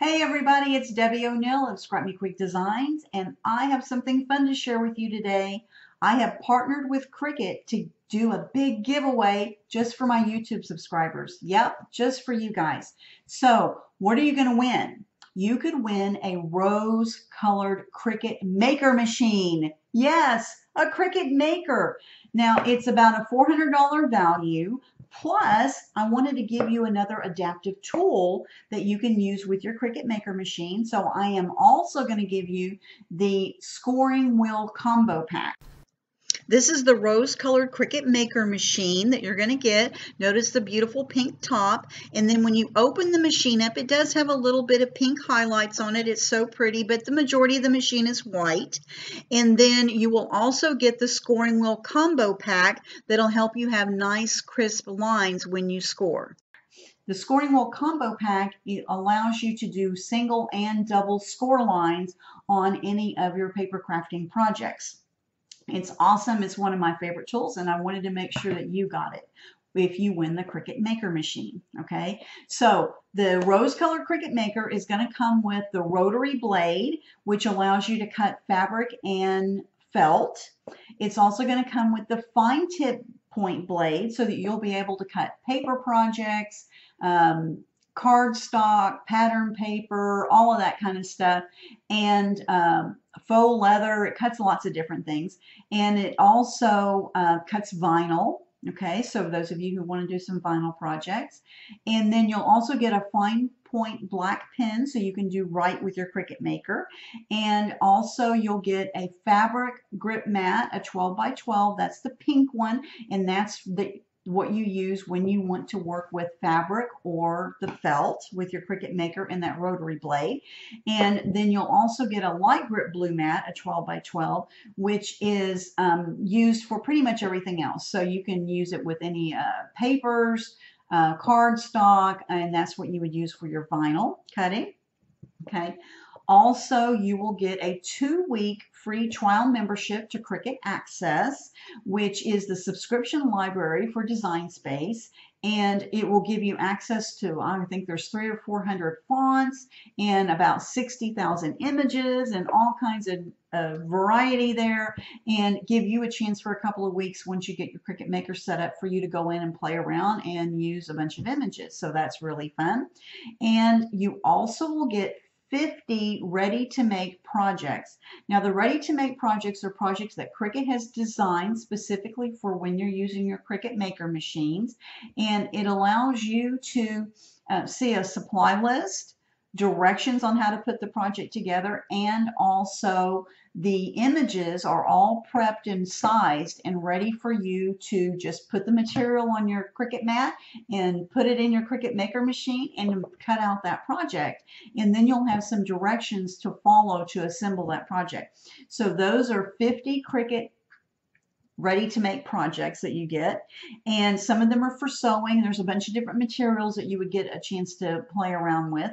Hey everybody, it's Debbie O'Neill of Scrap Me Quick Designs, and I have something fun to share with you today. I have partnered with Cricut to do a big giveaway just for my YouTube subscribers. Yep, just for you guys. So, what are you going to win? You could win a rose-colored Cricut maker machine. Yes, a Cricut maker. Now, it's about a $400 value. Plus, I wanted to give you another adaptive tool that you can use with your Cricut Maker machine. So I am also going to give you the scoring wheel combo pack. This is the rose-colored Cricut Maker machine that you're going to get. Notice the beautiful pink top. And then when you open the machine up, it does have a little bit of pink highlights on it. It's so pretty, but the majority of the machine is white. And then you will also get the scoring wheel combo pack that'll help you have nice, crisp lines when you score. The scoring wheel combo pack allows you to do single and double score lines on any of your paper crafting projects. It's awesome. It's one of my favorite tools, and I wanted to make sure that you got it if you win the Cricut Maker machine. Okay, so the rose-colored Cricut Maker is going to come with the rotary blade, which allows you to cut fabric and felt. It's also going to come with the fine tip point blade so that you'll be able to cut paper projects, cardstock, pattern paper, all of that kind of stuff, and faux leather. It cuts lots of different things, and it also cuts vinyl. Okay, so those of you who want to do some vinyl projects, and then you'll also get a fine point black pen so you can do right with your Cricut Maker, and also you'll get a fabric grip mat, a 12 by 12. That's the pink one, and that's what you use when you want to work with fabric or the felt with your Cricut Maker and that rotary blade. And then you'll also get a light grip blue mat, a 12 by 12, which is used for pretty much everything else. So you can use it with any papers, cardstock, and that's what you would use for your vinyl cutting. Okay. Also, you will get a 2-week free trial membership to Cricut Access, which is the subscription library for Design Space, and it will give you access to, I think there's 300 or 400 fonts and about 60,000 images and all kinds of variety there, and give you a chance for a couple of weeks once you get your Cricut Maker set up for you to go in and play around and use a bunch of images. So that's really fun. And you also will get 50 ready-to-make projects. Now, the ready-to-make projects are projects that Cricut has designed specifically for when you're using your Cricut Maker machines, and it allows you to see a supply list, directions on how to put the project together, and also the images are all prepped and sized and ready for you to just put the material on your Cricut mat and put it in your Cricut Maker machine and cut out that project. And then you'll have some directions to follow to assemble that project. So those are 50 Cricut ready-to-make projects that you get, and some of them are for sewing. There's a bunch of different materials that you would get a chance to play around with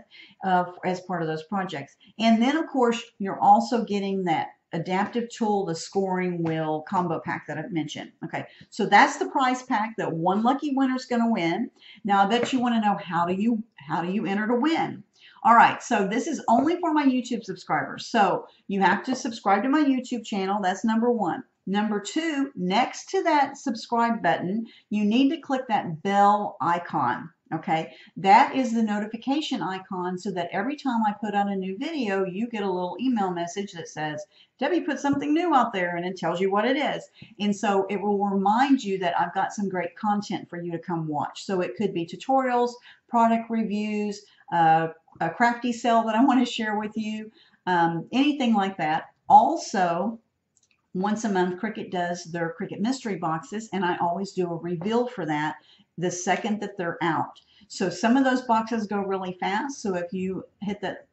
as part of those projects. And then, of course, you're also getting that adaptive tool, the scoring wheel combo pack that I've mentioned. Okay, so that's the prize pack that one lucky winner is going to win. Now, I bet you want to know how do you enter to win. All right, so this is only for my YouTube subscribers. So you have to subscribe to my YouTube channel. That's number one. Number two, next to that subscribe button, you need to click that bell icon. Okay, that is the notification icon so that every time I put out a new video, you get a little email message that says, Debbie put something new out there, and it tells you what it is. And so it will remind you that I've got some great content for you to come watch. So it could be tutorials, product reviews, a crafty sale that I want to share with you, anything like that. Also, once a month, Cricut does their Cricut mystery boxes, and I always do a reveal for that the second that they're out. So some of those boxes go really fast. So if you hit that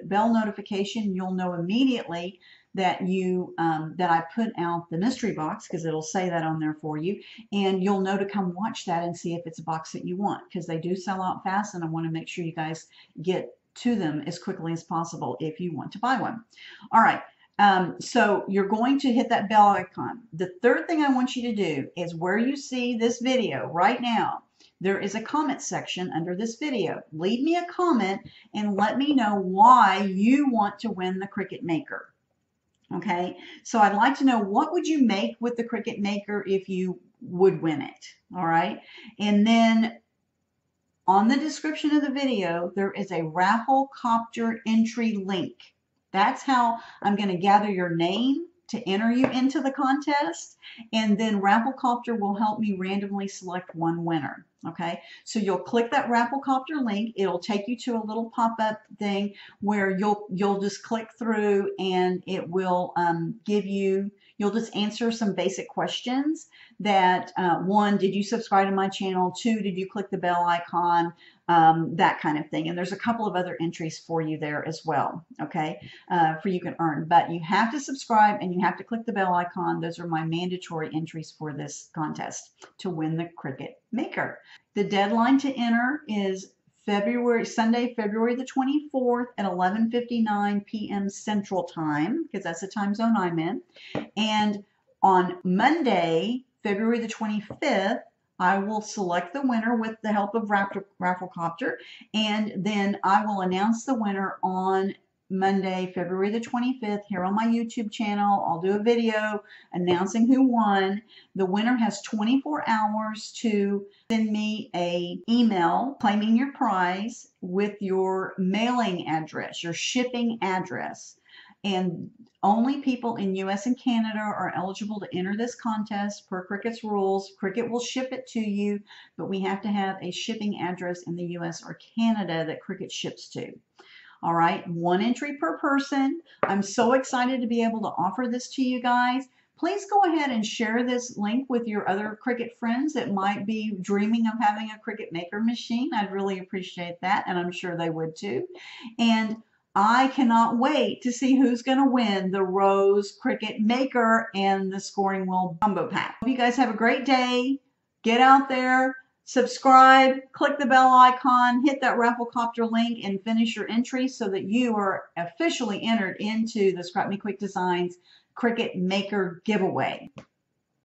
bell notification, you'll know immediately that that I put out the mystery box, because it'll say that on there for you, and you'll know to come watch that and see if it's a box that you want, because they do sell out fast, and I want to make sure you guys get to them as quickly as possible if you want to buy one. All right. So you're going to hit that bell icon. The third thing I want you to do is where you see this video right now, there is a comment section under this video. Leave me a comment and let me know why you want to win the Cricut Maker. Okay, so I'd like to know, what would you make with the Cricut Maker if you would win it? All right, and then on the description of the video, there is a Rafflecopter entry link. That's how I'm going to gather your name to enter you into the contest, and then Rafflecopter will help me randomly select one winner. Okay, so you'll click that Rafflecopter link. It'll take you to a little pop-up thing where you'll just click through, and it will give you, you'll just answer some basic questions that, one, did you subscribe to my channel? Two, did you click the bell icon? That kind of thing. And there's a couple of other entries for you there as well, okay, for you can earn. But you have to subscribe and you have to click the bell icon. Those are my mandatory entries for this contest to win the Cricut Maker. The deadline to enter is Sunday, February the 24th at 11:59 p.m. Central Time, because that's the time zone I'm in. And on Monday, February the 25th, I will select the winner with the help of Rafflecopter, and then I will announce the winner on Monday, February the 25th, here on my YouTube channel. I'll do a video announcing who won. The winner has 24 hours to send me an email claiming your prize with your mailing address, your shipping address. And only people in US and Canada are eligible to enter this contest per Cricut's rules. Cricut will ship it to you, but we have to have a shipping address in the US or Canada that Cricut ships to. All right, one entry per person. I'm so excited to be able to offer this to you guys. Please go ahead and share this link with your other Cricut friends that might be dreaming of having a Cricut Maker machine. I'd really appreciate that, and I'm sure they would too. And I cannot wait to see who's going to win the Rose Cricut Maker and the Scoring Wheel Combo Pack. Hope you guys have a great day. Get out there, subscribe, click the bell icon, hit that Rafflecopter link, and finish your entry so that you are officially entered into the Scrap Me Quick Designs Cricut Maker giveaway.